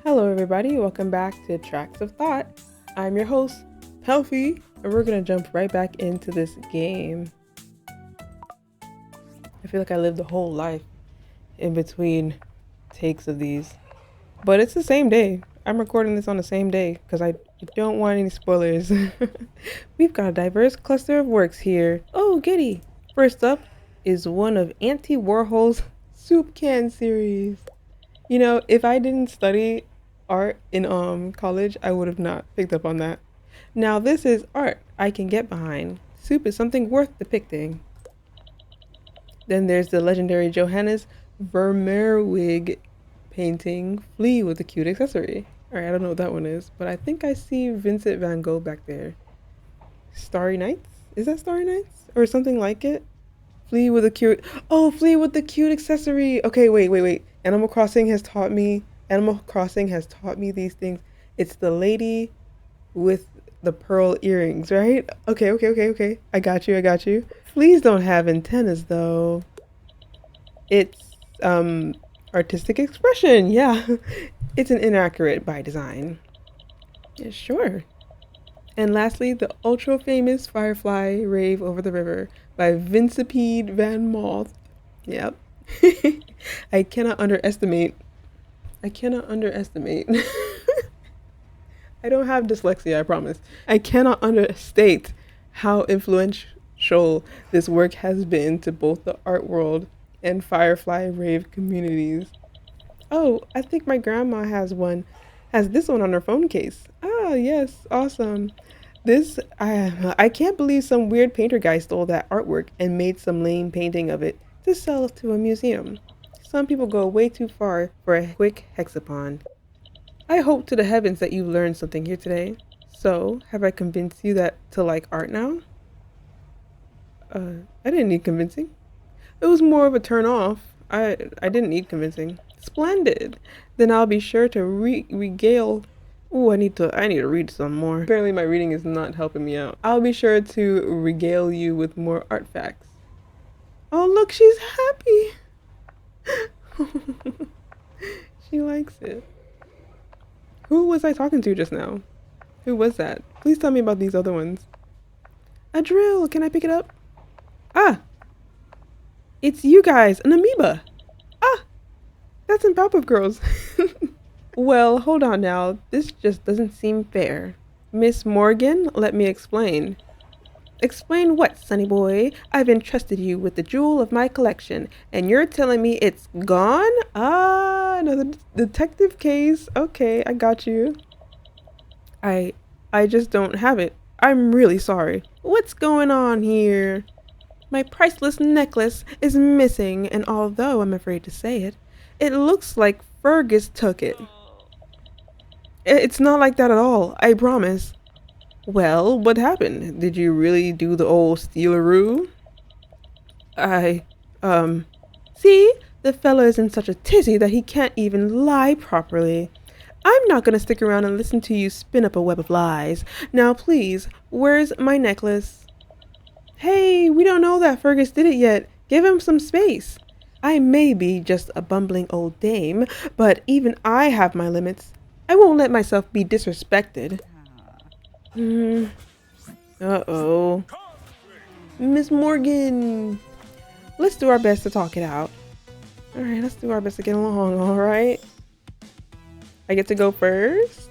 Hello everybody, welcome back to Tracks of Thought. I'm your host, Palfie, and we're gonna jump right back into this game. I feel like I lived a whole life in between takes of these. But it's the same day. I'm recording this on the same day because I don't want any spoilers. We've got a diverse cluster of works here. Oh, giddy! First up is one of Andy Warhol's soup can series. You know, if I didn't study art in college, I would have not picked up on that. Now this is art I can get behind. Soup is something worth depicting. Then there's the legendary Johannes Vermeerweg painting, Flea with a cute accessory. Alright, I don't know what that one is, but I think I see Vincent van Gogh back there. Starry Nights? Is that Starry Nights? Or something like it? Flea with a cute... Oh, Flea with the cute accessory! Okay, wait. Animal Crossing has taught me these things. It's the lady with the pearl earrings, right? Okay. I got you. Fleas don't have antennas though. It's artistic expression, yeah. It's an inaccurate by design. Yeah, sure. And lastly, the ultra famous Firefly Rave Over the River by Vincipede van Moth. Yep. I cannot underestimate. I don't have dyslexia, I promise. I cannot understate how influential this work has been to both the art world and Firefly rave communities. Oh, I think my grandma has this one on her phone case. Ah, yes, awesome. I can't believe some weird painter guy stole that artwork and made some lame painting of it to sell to a museum. Some people go way too far for a quick hexapon. I hope to the heavens that you learned something here today. So, have I convinced you to like art now? I didn't need convincing. It was more of a turn off. I didn't need convincing. Splendid. Then I'll be sure to regale. Ooh, I need to read some more. Apparently my reading is not helping me out. I'll be sure to regale you with more art facts. Oh, look, she's happy. She likes it. Who was I talking to just now? Who was that? Please tell me about these other ones. A drill. Can I pick it up? Ah! It's you guys, an amoeba. Ah! That's in Powerpuff Girls. Well, hold on now. This just doesn't seem fair. Miss Morgan, let me explain. Explain what, sonny boy? I've entrusted you with the jewel of my collection, and you're telling me it's gone? Ah, another detective case. Okay, I got you. I just don't have it. I'm really sorry. What's going on here? My priceless necklace is missing, and although I'm afraid to say it, it looks like Fergus took it. It's not like that at all, I promise. Well, what happened? Did you really do the old stealeroo? See? The fella is in such a tizzy that he can't even lie properly. I'm not gonna stick around and listen to you spin up a web of lies. Now please, where's my necklace? Hey, we don't know that Fergus did it yet. Give him some space. I may be just a bumbling old dame, but even I have my limits. I won't let myself be disrespected. Uh-oh. Miss Morgan. Let's do our best to talk it out. Alright, let's do our best to get along, alright? I get to go first?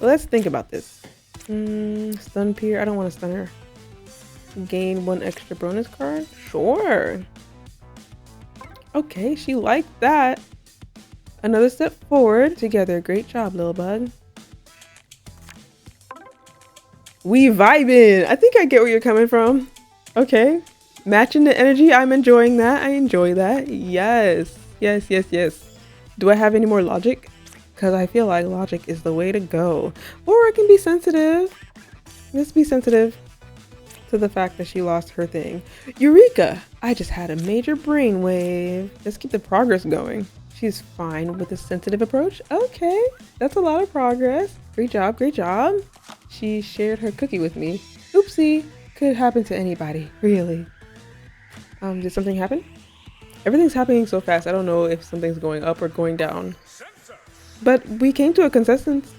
Let's think about this. Stun Pier. I don't want to stun her. Gain 1 extra bonus card? Sure. Okay, she liked that. Another step forward. Together. Great job, little bug. We vibing. I think I get where you're coming from. Okay. Matching the energy. I'm enjoying that. I enjoy that. Yes. Do I have any more logic? Because I feel like logic is the way to go. Or I can be sensitive. Let's be sensitive to the fact that she lost her thing. Eureka! I just had a major brainwave. Let's keep the progress going. She's fine with a sensitive approach. Okay. That's a lot of progress. Great job. She shared her cookie with me. Oopsie. Could happen to anybody. Really. Did something happen? Everything's happening so fast. I don't know if something's going up or going down. But we came to a consensus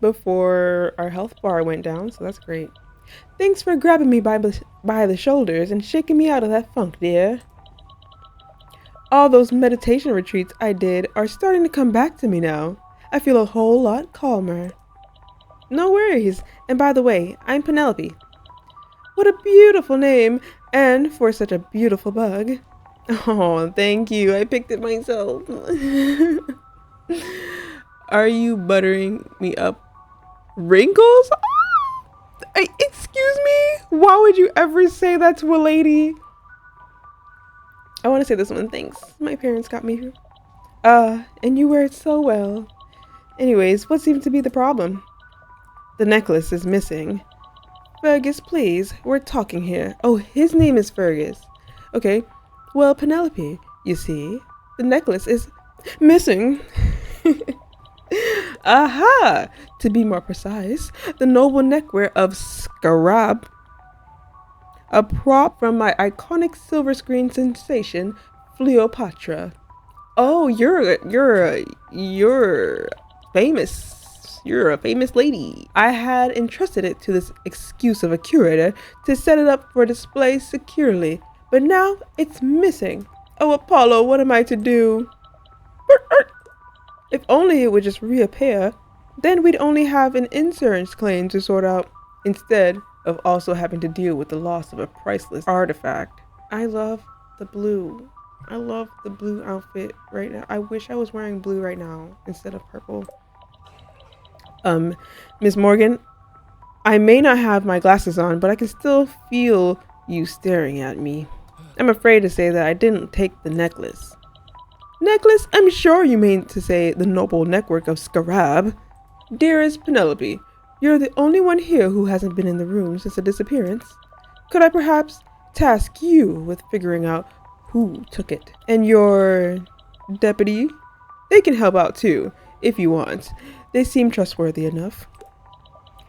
before our health bar went down, so that's great. Thanks for grabbing me by the shoulders and shaking me out of that funk, dear. All those meditation retreats I did are starting to come back to me now. I feel a whole lot calmer. No worries. And by the way, I'm Penelope. What a beautiful name, and for such a beautiful bug. Oh, thank you. I picked it myself. Are you buttering me up? Wrinkles? Excuse me? Why would you ever say that to a lady? I want to say this one. Thanks. My parents got me here. And you wear it so well. Anyways, what seems to be the problem? The necklace is missing. Fergus, please. We're talking here. Oh, his name is Fergus. Okay. Well, Penelope, you see, the necklace is missing. Aha! To be more precise, the noble neckwear of Scarab, a prop from my iconic silver screen sensation, Cleopatra. Oh, you're famous. You're a famous lady. I had entrusted it to this excuse of a curator to set it up for display securely, but now it's missing. Oh, Apollo, what am I to do? If only it would just reappear, then we'd only have an insurance claim to sort out, instead of also having to deal with the loss of a priceless artifact. I love the blue. I love the blue outfit right now. I wish I was wearing blue right now instead of purple. Miss Morgan, I may not have my glasses on, but I can still feel you staring at me. I'm afraid to say that I didn't take the necklace. Necklace? I'm sure you mean to say the noble neckwork of Scarab. Dearest Penelope, you're the only one here who hasn't been in the room since the disappearance. Could I perhaps task you with figuring out who took it? And your deputy? They can help out too, if you want. They seem trustworthy enough.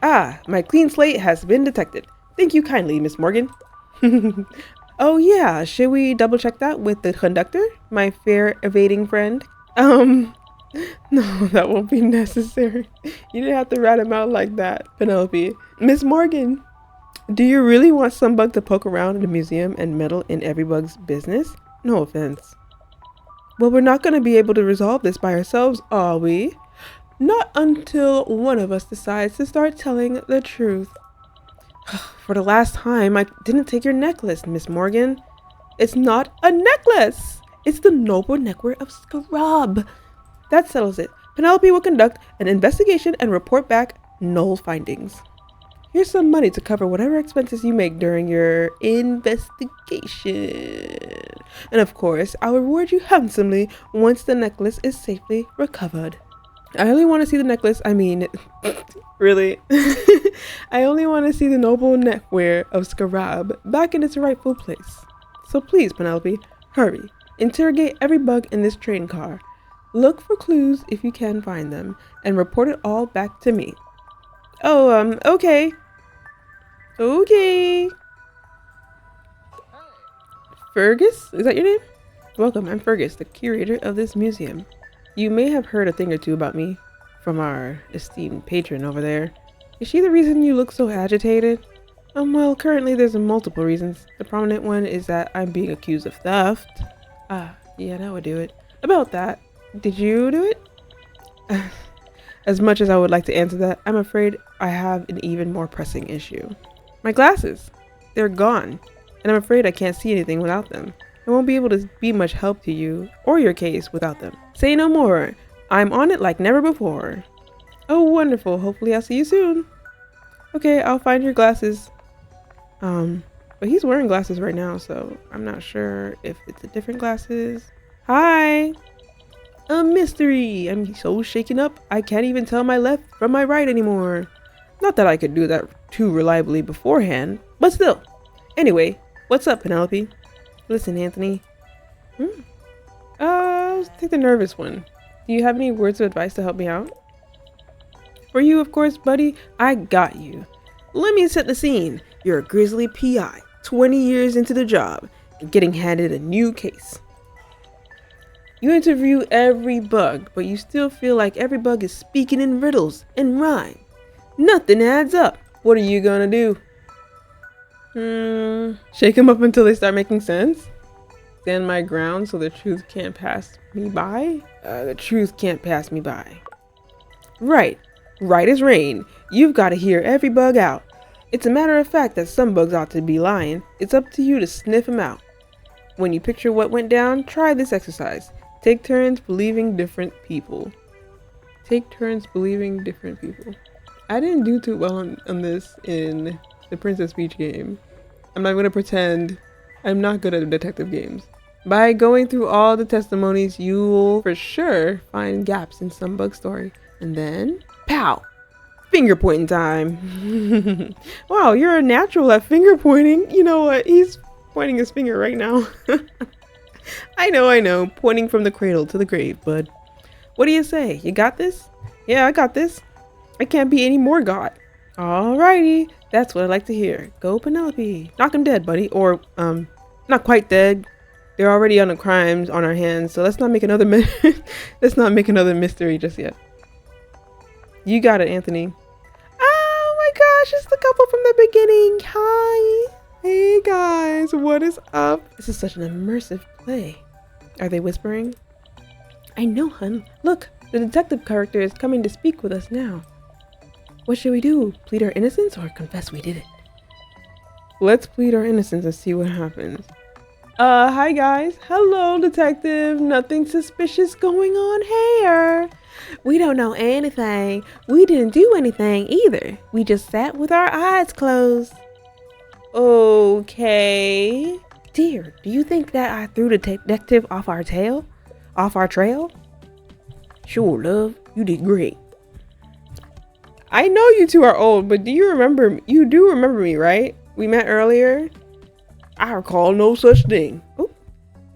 Ah, my clean slate has been detected. Thank you kindly, Miss Morgan. Oh yeah, should we double check that with the conductor, my fair evading friend? No, that won't be necessary. You didn't have to rat him out like that, Penelope. Miss Morgan, do you really want some bug to poke around in the museum and meddle in every bug's business? No offense. Well, we're not going to be able to resolve this by ourselves, are we? Not until one of us decides to start telling the truth. For the last time, I didn't take your necklace, Miss Morgan. It's not a necklace. It's the noble neckwear of Scarab. That settles it. Penelope will conduct an investigation and report back no findings. Here's some money to cover whatever expenses you make during your investigation. And of course, I'll reward you handsomely once the necklace is safely recovered. I only want to see the necklace, really? I only want to see the noble neckwear of Scarab back in its rightful place. So please, Penelope, hurry. Interrogate every bug in this train car. Look for clues if you can find them, and report it all back to me. Oh, okay. Okay. Fergus? Is that your name? Welcome, I'm Fergus, the curator of this museum. You may have heard a thing or two about me from our esteemed patron over there. Is she the reason you look so agitated? Well, currently there's multiple reasons. The prominent one is that I'm being accused of theft. Ah, yeah, that would do it. About that, did you do it? As much as I would like to answer that, I'm afraid I have an even more pressing issue. My glasses! They're gone, and I'm afraid I can't see anything without them. I won't be able to be much help to you or your case without them. Say no more. I'm on it like never before. Oh, wonderful. Hopefully I'll see you soon. Okay, I'll find your glasses. But he's wearing glasses right now, so I'm not sure if it's a different glasses. Hi! A mystery! I'm so shaken up, I can't even tell my left from my right anymore. Not that I could do that too reliably beforehand, but still. Anyway, what's up, Penelope? Listen, Anthony. Let's take the nervous one. Do you have any words of advice to help me out? For you, of course, buddy. I got you. Let me set the scene. You're a grizzly PI, 20 years into the job, and getting handed a new case. You interview every bug, but you still feel like every bug is speaking in riddles and rhyme. Nothing adds up. What are you gonna do? Shake them up until they start making sense? Stand my ground so the truth can't pass me by? The truth can't pass me by. Right. Right as rain. You've got to hear every bug out. It's a matter of fact that some bugs ought to be lying. It's up to you to sniff them out. When you picture what went down, try this exercise. Take turns believing different people. Take turns believing different people. I didn't do too well on this in the Princess Peach game. I'm not going to pretend I'm not good at detective games. By going through all the testimonies, you will for sure find gaps in some bug story. And then, pow! Finger pointing time. Wow, you're a natural at finger pointing. You know what? He's pointing his finger right now. I know. Pointing from the cradle to the grave, bud. What do you say? You got this? Yeah, I got this. I can't be any more God. Alrighty. That's what I like to hear. Go Penelope. Knock him dead, buddy. Or, not quite dead. They're already on the crimes on our hands, so let's not make another let's not make another mystery just yet. You got it, Anthony. Oh my gosh, it's the couple from the beginning. Hi. Hey guys, what is up? This is such an immersive play. Are they whispering? I know, hun. Look, the detective character is coming to speak with us now. What should we do? Plead our innocence or confess we did it? Let's plead our innocence and see what happens. Hi guys. Hello, detective. Nothing suspicious going on here. We don't know anything. We didn't do anything either. We just sat with our eyes closed. Okay. Dear, do you think that I threw the detective off our trail? Sure, love. You did great. I know you two are old, but do you remember? You do remember me, right? We met earlier. I recall no such thing. Oh,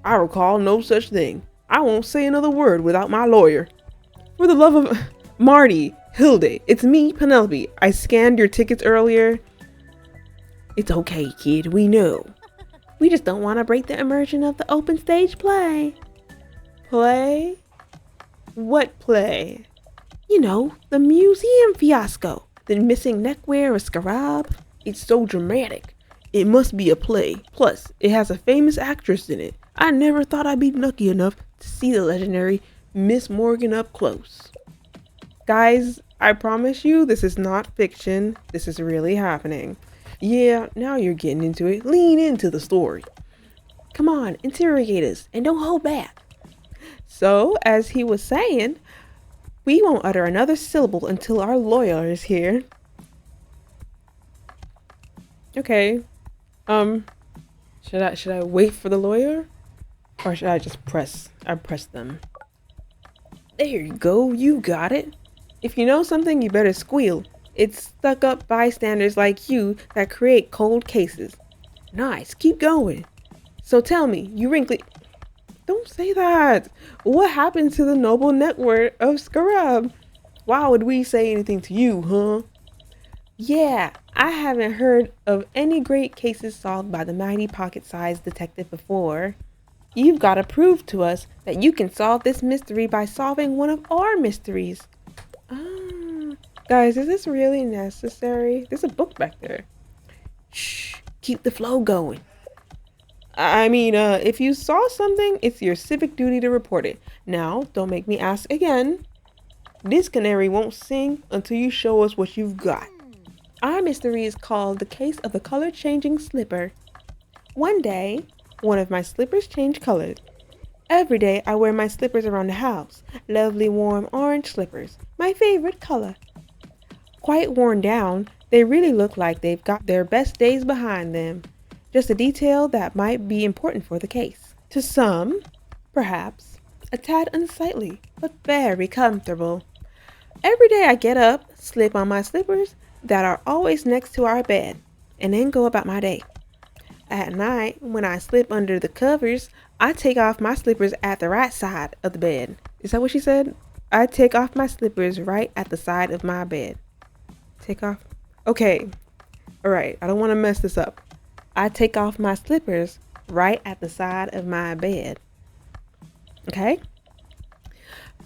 I recall no such thing. I won't say another word without my lawyer. For the love of Marty, Hilde, it's me, Penelope. I scanned your tickets earlier. It's okay, kid. We know. We just don't want to break the immersion of the open stage play. Play? What play? You know, the museum fiasco. The missing neckwear of Scarab. It's so dramatic. It must be a play. Plus, it has a famous actress in it. I never thought I'd be lucky enough to see the legendary Miss Morgan up close. Guys, I promise you this is not fiction. This is really happening. Yeah, now you're getting into it. Lean into the story. Come on, interrogate us and don't hold back. So, as he was saying, we won't utter another syllable until our lawyer is here. Okay. Should I wait for the lawyer? Or should I just press them? There you go, you got it. If you know something, you better squeal. It's stuck-up bystanders like you that create cold cases. Nice, keep going. So tell me, you wrinkly... Don't say that. What happened to the noble network of Scarab? Why would we say anything to you, huh? Yeah, I haven't heard of any great cases solved by the mighty pocket-sized detective before. You've got to prove to us that you can solve this mystery by solving one of our mysteries. Guys, is this really necessary? There's a book back there. Shh, keep the flow going. I mean, if you saw something, it's your civic duty to report it. Now, don't make me ask again. This canary won't sing until you show us what you've got. Our mystery is called The Case of the Color-Changing Slipper. One day, one of my slippers changed colors. Every day, I wear my slippers around the house. Lovely, warm orange slippers. My favorite color. Quite worn down, they really look like they've got their best days behind them. Just a detail that might be important for the case. To some, perhaps, a tad unsightly, but very comfortable. Every day I get up, slip on my slippers that are always next to our bed, and then go about my day. At night, when I slip under the covers, I take off my slippers at the right side of the bed. Is that what she said? I take off my slippers right at the side of my bed. Take off? Okay. Alright, I don't want to mess this up. I take off my slippers right at the side of my bed. Okay?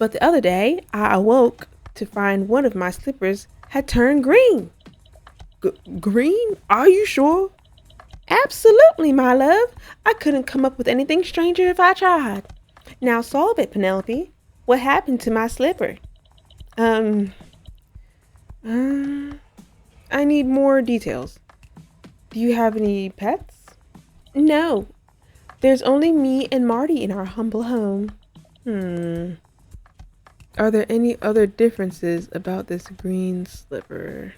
But the other day, I awoke to find one of my slippers had turned green. Green? Are you sure? Absolutely, my love. I couldn't come up with anything stranger if I tried. Now solve it, Penelope. What happened to my slipper? Um, I need more details. Do you have any pets? No. There's only me and Marty in our humble home. Are there any other differences about this green slipper?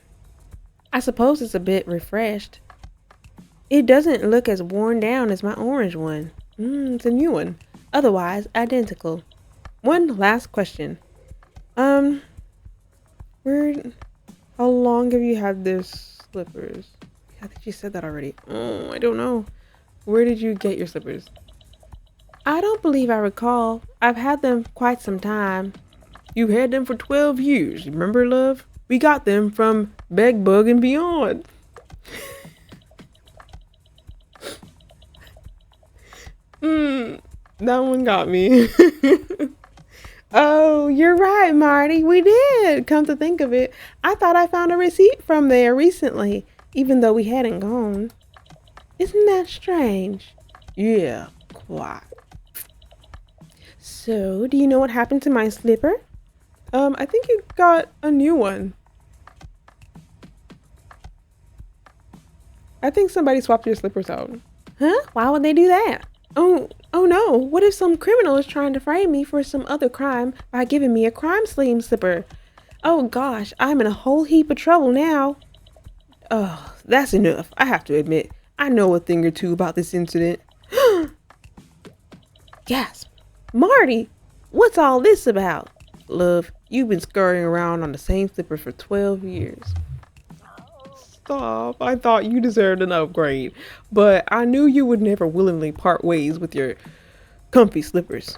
I suppose it's a bit refreshed. It doesn't look as worn down as my orange one. It's a new one. Otherwise identical. One last question. How long have you had this slippers? I think you said that already. Oh, I don't know. Where did you get your slippers? I don't believe I recall. I've had them quite some time. You've had them for 12 years. Remember, love? We got them from Bug and Beyond. That one got me. Oh, you're right, Marty. We did. Come to think of it, I thought I found a receipt from there recently, even though we hadn't gone. Isn't that strange? Yeah, quite. So, do you know what happened to my slipper? I think you got a new one. I think somebody swapped your slippers out. Huh? Why would they do that? Oh no. What if some criminal is trying to frame me for some other crime by giving me a crime scene slipper? Oh gosh, I'm in a whole heap of trouble now. Oh, that's enough. I have to admit, I know a thing or two about this incident. Gasp. Marty, what's all this about? Love, you've been scurrying around on the same slipper for 12 years. Stop. I thought you deserved an upgrade, but I knew you would never willingly part ways with your comfy slippers.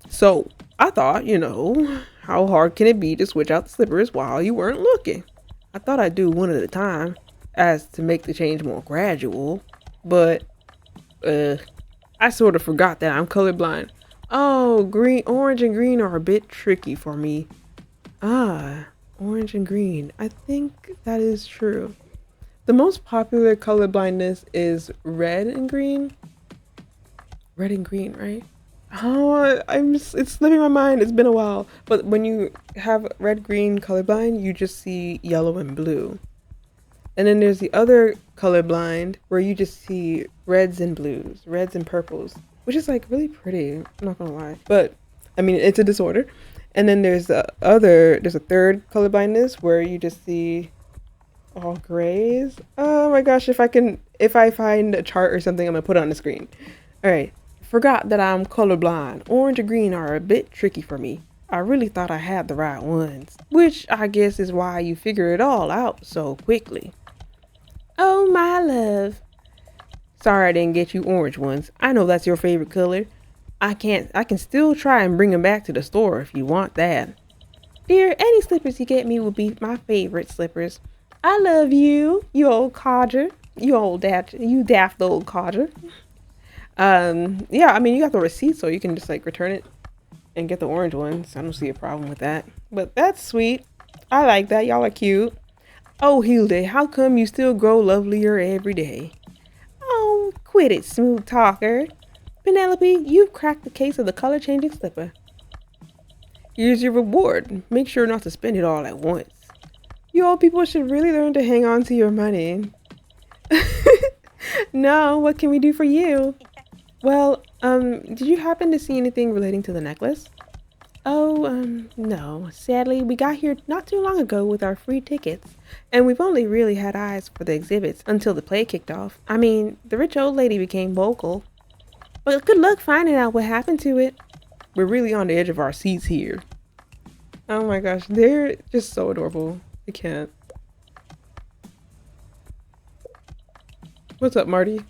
So I thought, how hard can it be to switch out the slippers while you weren't looking? I thought I'd do one at a time, as to make the change more gradual, but I sort of forgot that I'm colorblind. Oh, orange and green are a bit tricky for me. Orange and green. I think that is true. The most popular color blindness is red and green. Red and green, right? Oh, it's slipping my mind. It's been a while. But when you have red-green colorblind, you just see yellow and blue. And then there's the other colorblind where you just see reds and blues, reds and purples, which is like really pretty. I'm not gonna lie. But I mean, it's a disorder. And then there's a third colorblindness where you just see all grays. Oh my gosh, if I find a chart or something, I'm gonna put it on the screen. All right. Forgot that I'm colorblind. Orange and green are a bit tricky for me. I really thought I had the right ones, which I guess is why you figure it all out so quickly. Oh, my love. Sorry I didn't get you orange ones. I know that's your favorite color. I can still try and bring them back to the store if you want that. Dear, any slippers you get me will be my favorite slippers. I love you, you old codger. You daft old codger. Yeah, I mean, you got the receipt, so you can just like return it and get the orange ones. I don't see a problem with that. But that's sweet. I like that. Y'all are cute. Oh, Hilde, how come you still grow lovelier every day? Oh, quit it, smooth talker. Penelope, you've cracked the case of the color-changing slipper. Here's your reward. Make sure not to spend it all at once. You old people should really learn to hang on to your money. No, what can we do for you? Well, did you happen to see anything relating to the necklace? Oh, no. Sadly, we got here not too long ago with our free tickets, and we've only really had eyes for the exhibits until the play kicked off. I mean, the rich old lady became vocal. But good luck finding out what happened to it. We're really on the edge of our seats here. Oh my gosh, they're just so adorable. I can't. What's up, Marty?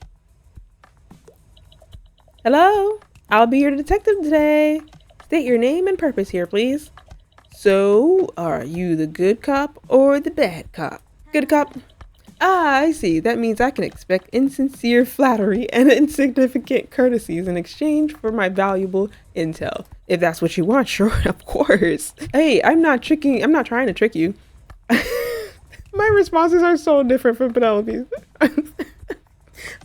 Hello? I'll be your detective today. State your name and purpose here, please. So, are you the good cop or the bad cop? Good cop? Ah, I see. That means I can expect insincere flattery and insignificant courtesies in exchange for my valuable intel. If that's what you want, sure, of course. Hey, I'm not trying to trick you. My responses are so different from Penelope's.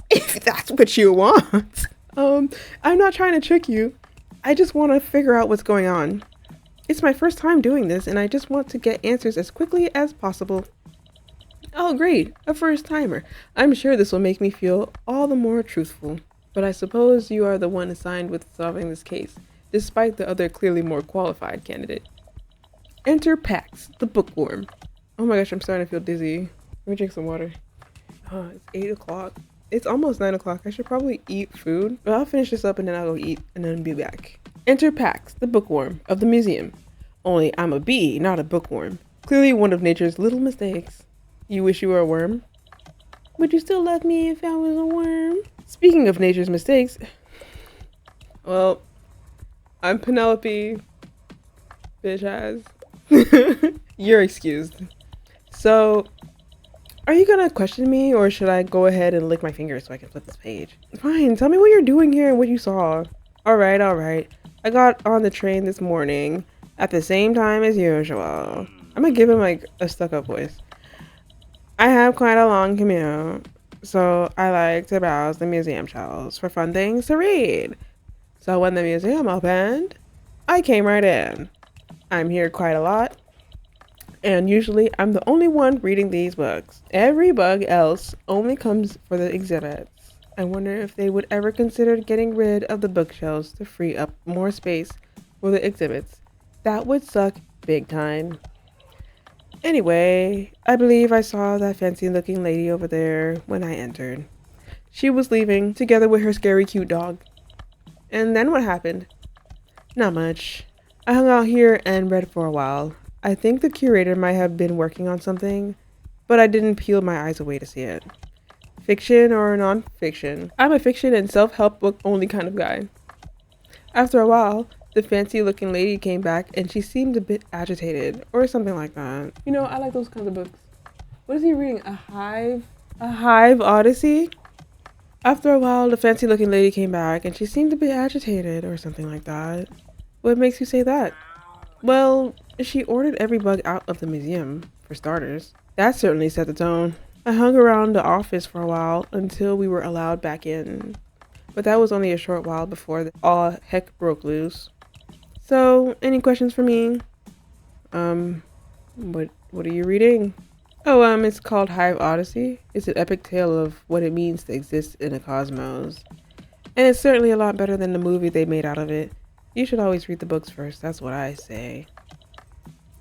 If that's what you want. I'm not trying to trick you. I just want to figure out what's going on. It's my first time doing this, and I just want to get answers as quickly as possible. Oh, great. A first timer. I'm sure this will make me feel all the more truthful. But I suppose you are the one assigned with solving this case, despite the other clearly more qualified candidate. Enter Pax, the bookworm. Oh my gosh, I'm starting to feel dizzy. Let me drink some water. Oh, it's 8 o'clock. It's almost 9 o'clock. I should probably eat food. But I'll finish this up and then I'll go eat and then be back. Enter Pax, the bookworm of the museum. Only I'm a bee, not a bookworm. Clearly one of nature's little mistakes. You wish you were a worm? Would you still love me if I was a worm? Speaking of nature's mistakes, well, I'm Penelope. Bitch ass. You're excused. So, are you gonna question me or should I go ahead and lick my fingers so I can flip this page? Fine, tell me what you're doing here and what you saw. Alright. I got on the train this morning at the same time as usual. I'm gonna give him like a stuck-up voice. I have quite a long commute, so I like to browse the museum shelves for fun things to read. So when the museum opened, I came right in. I'm here quite a lot, and usually I'm the only one reading these books. Every bug else only comes for the exhibits. I wonder if they would ever consider getting rid of the bookshelves to free up more space for the exhibits. That would suck big time. Anyway, I believe I saw that fancy-looking lady over there when I entered. She was leaving, together with her scary cute dog. And then what happened? Not much. I hung out here and read for a while. I think the curator might have been working on something, but I didn't peel my eyes away to see it. Fiction or non-fiction? I'm a fiction and self-help book only kind of guy. After a while, the fancy-looking lady came back and she seemed a bit agitated, or something like that. You know, I like those kinds of books. What is he reading? A Hive? A Hive Odyssey? After a while, the fancy-looking lady came back and she seemed a bit agitated, or something like that. What makes you say that? Well, she ordered every bug out of the museum, for starters. That certainly set the tone. I hung around the office for a while until we were allowed back in. But that was only a short while before all heck broke loose. So, any questions for me? What are you reading? Oh, it's called Hive Odyssey. It's an epic tale of what it means to exist in a cosmos. And it's certainly a lot better than the movie they made out of it. You should always read the books first, that's what I say.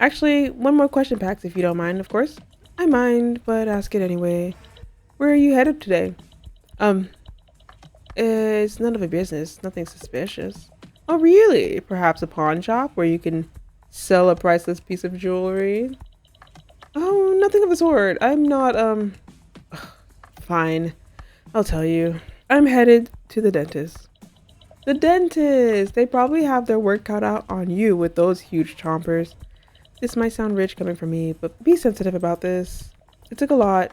Actually, one more question, Pax, if you don't mind, of course. I mind, but ask it anyway. Where are you headed today? It's none of your business, nothing suspicious. Oh, really? Perhaps a pawn shop where you can sell a priceless piece of jewelry? Oh, nothing of the sort. I'm not, Fine. I'll tell you. I'm headed to the dentist. The dentist! They probably have their work cut out on you with those huge chompers. This might sound rich coming from me, but be sensitive about this. It took a lot,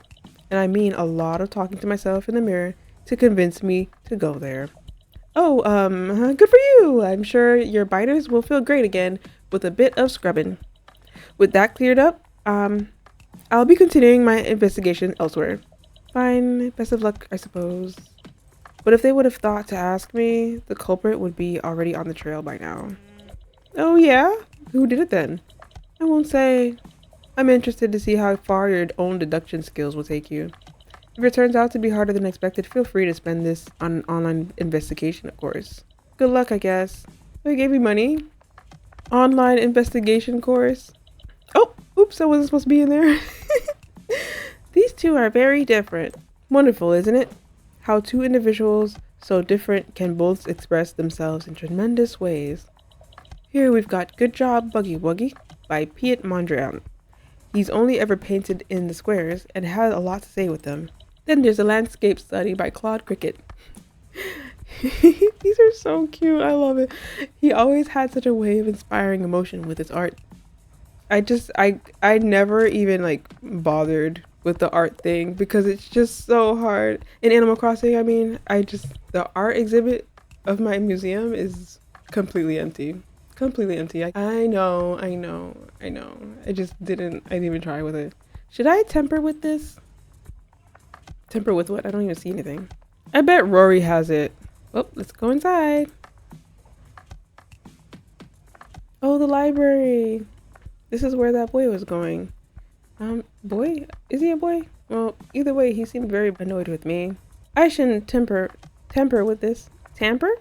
and I mean a lot of talking to myself in the mirror to convince me to go there. Oh, good for you! I'm sure your biters will feel great again with a bit of scrubbing. With that cleared up, I'll be continuing my investigation elsewhere. Fine, best of luck, I suppose. But if they would have thought to ask me, the culprit would be already on the trail by now. Oh yeah? Who did it then? I won't say. I'm interested to see how far your own deduction skills will take you. If it turns out to be harder than expected, feel free to spend this on an online investigation, of course. Good luck, I guess. They gave me money. Online investigation course. Oh, oops, I wasn't supposed to be in there. These two are very different. Wonderful, isn't it? How two individuals so different can both express themselves in tremendous ways. Here we've got Good Job Buggy Wuggy by Piet Mondrian. He's only ever painted in the squares and had a lot to say with them. Then there's a landscape study by Claude Cricket. These are so cute. I love it. He always had such a way of inspiring emotion with his art. I never even like bothered with the art thing because it's just so hard. In Animal Crossing, I mean, the art exhibit of my museum is completely empty. Completely empty. I know, I know, I know. I didn't even try with it. Should I temper with this? Temper with what? I don't even see anything. I bet Rory has it. Oh, let's go inside. Oh, the library. This is where that boy was going. Boy? Is he a boy? Well, either way, he seemed very annoyed with me. I shouldn't temper with this. Tamper?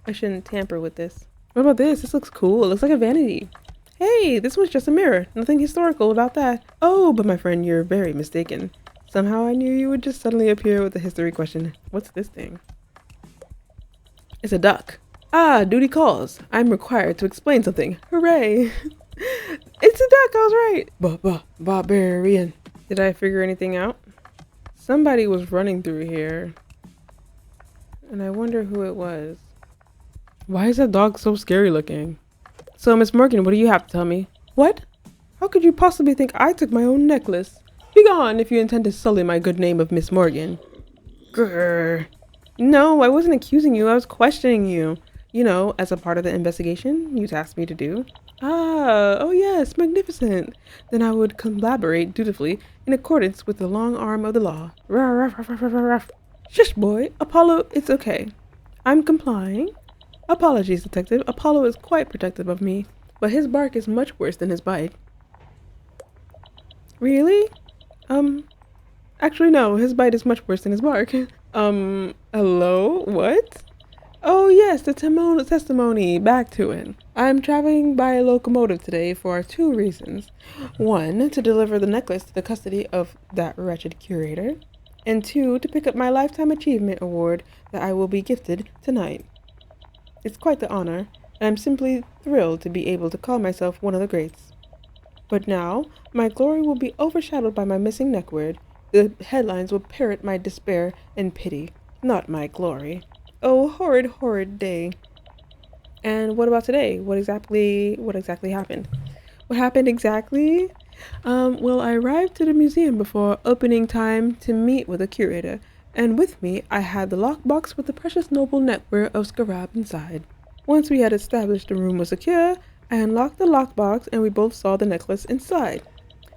I shouldn't tamper with this. What about this? This looks cool. It looks like a vanity. Hey, this was just a mirror. Nothing historical about that. Oh, but my friend, you're very mistaken. Somehow I knew you would just suddenly appear with a history question. What's this thing? It's a duck. Ah, duty calls. I'm required to explain something. Hooray! It's a duck, I was right. Barbarian. Did I figure anything out? Somebody was running through here. And I wonder who it was. Why is that dog so scary looking? So, Miss Morgan, what do you have to tell me? What? How could you possibly think I took my own necklace? Begone if you intend to sully my good name of Miss Morgan. Grrr. No, I wasn't accusing you. I was questioning you. You know, as a part of the investigation you tasked me to do. Ah, oh yes, magnificent. Then I would collaborate dutifully in accordance with the long arm of the law. Ruff, ruff, ruff, ruff, ruff. Shush, boy. Apollo, it's okay. I'm complying. Apologies, detective. Apollo is quite protective of me, but his bark is much worse than his bite. Really? Actually no, his bite is much worse than his bark. Hello? What? Oh yes, the testimony. Back to it. I'm traveling by a locomotive today for 2 reasons. 1, to deliver the necklace to the custody of that wretched curator. And 2, to pick up my Lifetime Achievement Award that I will be gifted tonight. It's quite the honor, and I'm simply thrilled to be able to call myself one of the greats. But now, my glory will be overshadowed by my missing neckword. The headlines will parrot my despair and pity, not my glory. Oh, horrid, horrid day. And what about today? What exactly happened? What happened exactly? Well, I arrived to the museum before opening time to meet with the curator, and with me I had the lockbox with the precious noble netware of Scarab inside. Once we had established the room was secure, I unlocked the lockbox and we both saw the necklace inside.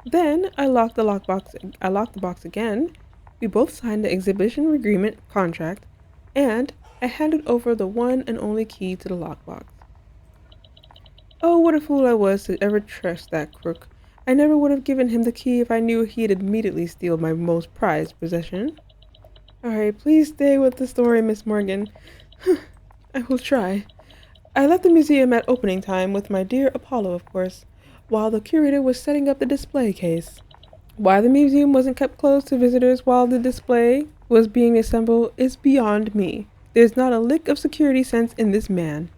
Then I locked the box again. We both signed the exhibition agreement contract, and I handed over the one and only key to the lockbox. Oh, what a fool I was to ever trust that crook. I never would have given him the key if I knew he'd immediately steal my most prized possession. Alright, please stay with the story, Miss Morgan. I will try. I left the museum at opening time with my dear Apollo, of course, while the curator was setting up the display case. Why the museum wasn't kept closed to visitors while the display was being assembled is beyond me. There's not a lick of security sense in this man.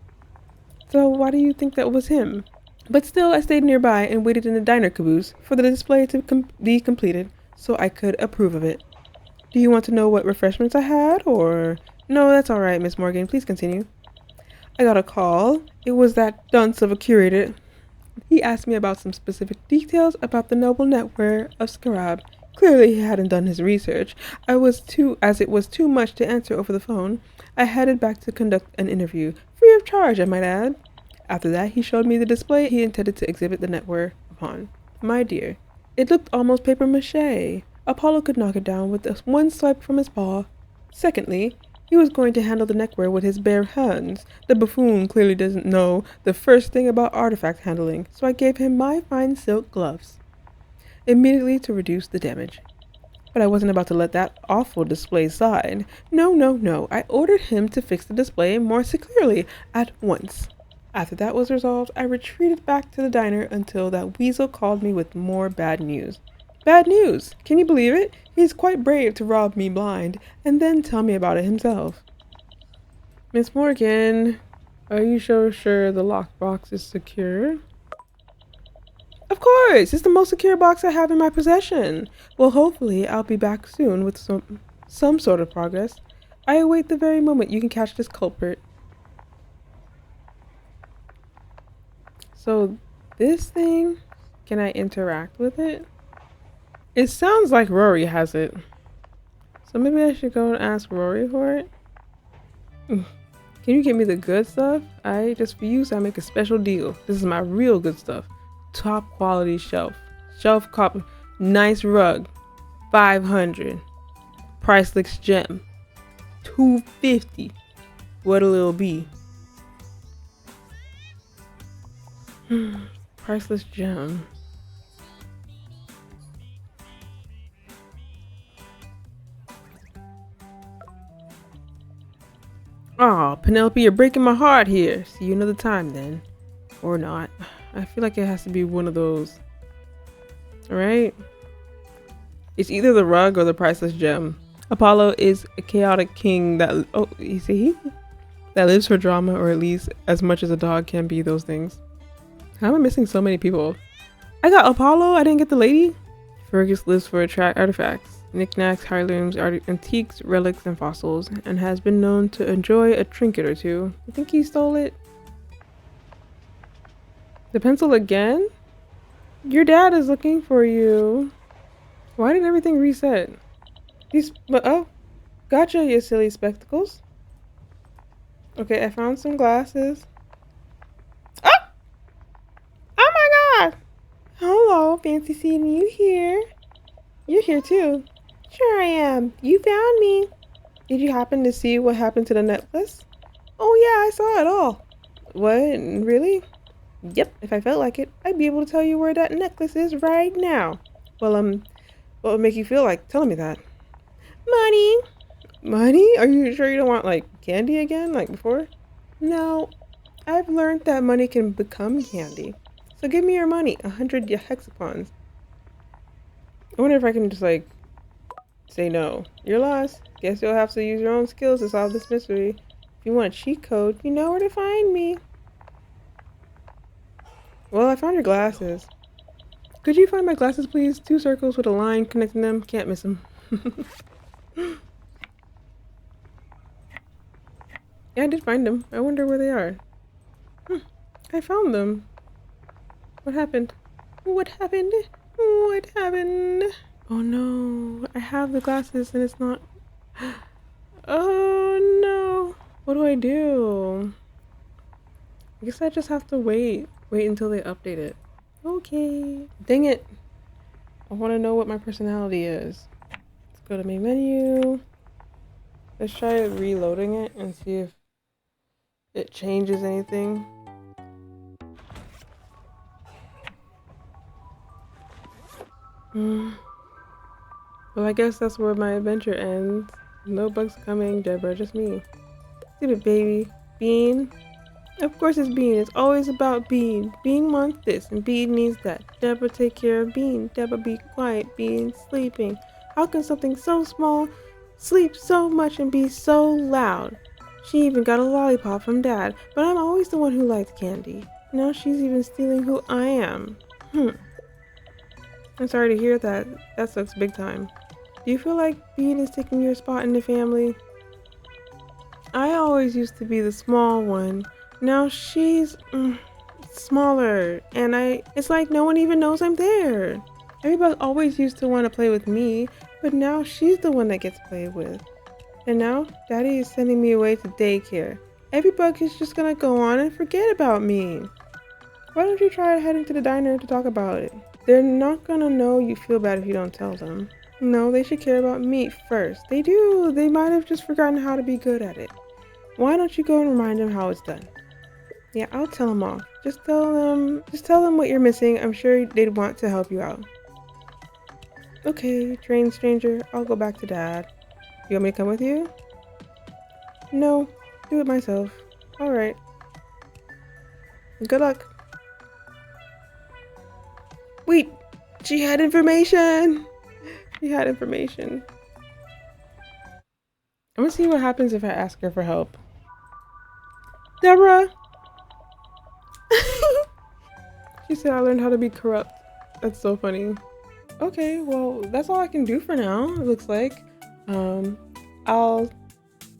So why do you think that was him? But still, I stayed nearby and waited in the diner caboose for the display to be completed so I could approve of it. Do you want to know what refreshments I had, or... No, that's alright, Miss Morgan. Please continue. I got a call. It was that dunce of a curator. He asked me about some specific details about the noble netware of Scarab. Clearly he hadn't done his research. As it was too much to answer over the phone, I headed back to conduct an interview, free of charge, I might add. After that, he showed me the display he intended to exhibit the netware upon. My dear, it looked almost papier-mâché. Apollo could knock it down with one swipe from his paw. Secondly, he was going to handle the neckware with his bare hands. The buffoon clearly doesn't know the first thing about artifact handling, so I gave him my fine silk gloves, immediately to reduce the damage. But I wasn't about to let that awful display slide. No. I ordered him to fix the display more securely at once. After that was resolved, I retreated back to the diner until that weasel called me with more bad news. Bad news! Can you believe it? He's quite brave to rob me blind, and then tell me about it himself. Miss Morgan, are you so sure the lockbox is secure? Of course! It's the most secure box I have in my possession. Well, hopefully I'll be back soon with some sort of progress. I await the very moment you can catch this culprit. So, this thing, can I interact with it? It sounds like Rory has it. So maybe I should go and ask Rory for it. Can you get me the good stuff? Just for you, so I make a special deal. This is my real good stuff. Top quality shelf. Shelf copy. Nice rug. 500. Priceless gem. 250. What'll it be? Priceless gem. Aw, Penelope, you're breaking my heart here. See you another time then. Or not. I feel like it has to be one of those. Alright? It's either the rug or the priceless gem. Apollo is a chaotic king that... Oh, you see he? That lives for drama, or at least as much as a dog can be those things. How am I missing so many people? I got Apollo, I didn't get the lady. Fergus lives for artifacts, knickknacks, heirlooms, antiques, relics, and fossils, and has been known to enjoy a trinket or two. You think he stole it? The pencil again? Your dad is looking for you. Why did everything reset? Oh, gotcha, you silly spectacles. Okay, I found some glasses. Oh! Oh my god! Hello, fancy seeing you here. You're here too. Sure I am. You found me. Did you happen to see what happened to the necklace? Oh yeah, I saw it all. What? Really? Yep, if I felt like it, I'd be able to tell you where that necklace is right now. Well, what would make you feel like telling me that? Money! Money? Are you sure you don't want, like, candy again, like before? No, I've learned that money can become candy. So give me your money, 100 hexapons. I wonder if I can just, like, say no. You're lost. Guess you'll have to use your own skills to solve this mystery. If you want a cheat code, you know where to find me. Well, I found your glasses. Could you find my glasses, please? 2 circles with a line connecting them. Can't miss them. Yeah, I did find them. I wonder where they are. I found them. What happened? What happened? What happened? Oh no, I have the glasses and it's not... Oh no. What do I do? I guess I just have to wait. Wait until they update it. Okay. Dang it. I want to know what my personality is. Let's go to main menu. Let's try reloading it and see if it changes anything. Well, I guess that's where my adventure ends. No bugs coming, Deborah, just me. Stupid baby. Bean? Of course it's Bean. It's always about Bean. Bean wants this and Bean needs that. Deborah, take care of Bean. Deborah, be quiet. Bean sleeping. How can something so small sleep so much and be so loud? She even got a lollipop from Dad, but I'm always the one who likes candy. Now she's even stealing who I am. I'm sorry to hear that. That sucks big time. Do you feel like Bean is taking your spot in the family? I always used to be the small one. Now she's smaller, and it's like no one even knows I'm there. Everybody always used to want to play with me, but now she's the one that gets played with. And now Daddy is sending me away to daycare. Everybody is just gonna go on and forget about me. Why don't you try heading to the diner to talk about it? They're not gonna know you feel bad if you don't tell them. No, they should care about me first. They do. They might have just forgotten how to be good at it. Why don't you go and remind them how it's done? Yeah, I'll tell them off. Just tell them what you're missing. I'm sure they'd want to help you out. Okay, trained stranger. I'll go back to Dad. You want me to come with you? No, do it myself. All right. Good luck. Wait, she had information. She had information. I'm gonna see what happens if I ask her for help. Deborah! She said I learned how to be corrupt. That's so funny. Okay, well, that's all I can do for now, it looks like. I'll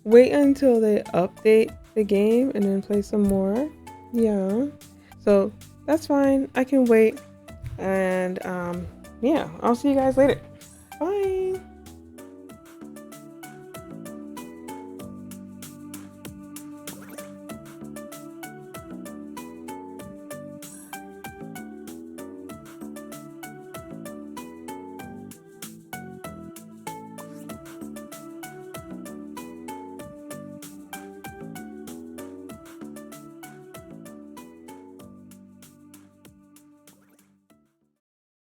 wait until they update the game and then play some more. Yeah. So, that's fine. I can wait. And, yeah, I'll see you guys later. Bye.